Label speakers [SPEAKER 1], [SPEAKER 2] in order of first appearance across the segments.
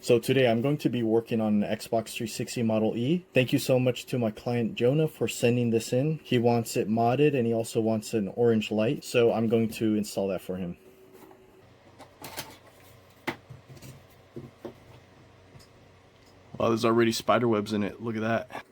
[SPEAKER 1] So today I'm going to be working on an Xbox 360 Model E. Thank you so much to my client Jonah for sending this in. He wants it modded and he also wants an orange light, so I'm going to install that for him. Wow, there's already spider webs in it. Look at that.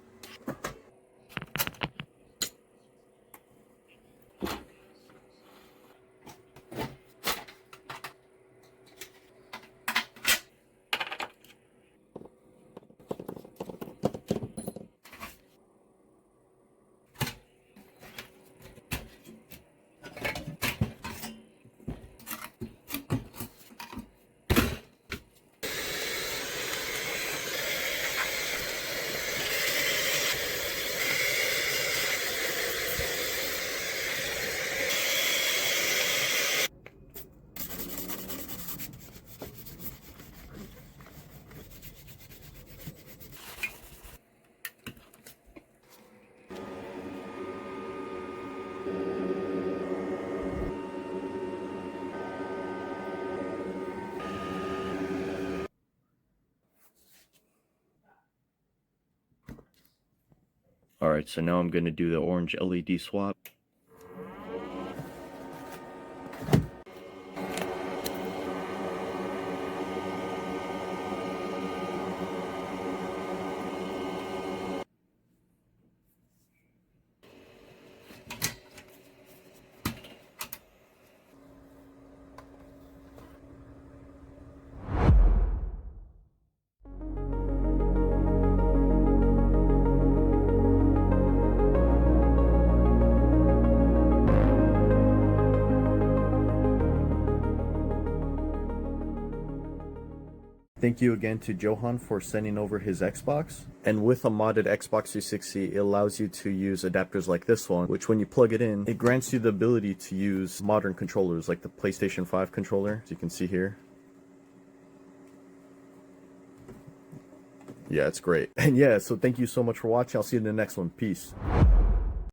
[SPEAKER 1] Alright, so now I'm going to do the orange LED swap. Thank you again to Johan for sending over his Xbox. And with a modded Xbox 360, it allows you to use adapters like this one, which when you plug it in, it grants you the ability to use modern controllers like the PlayStation 5 controller, as you can see here. Yeah, it's great. And yeah, so thank you so much for watching. I'll see you in the next one. Peace.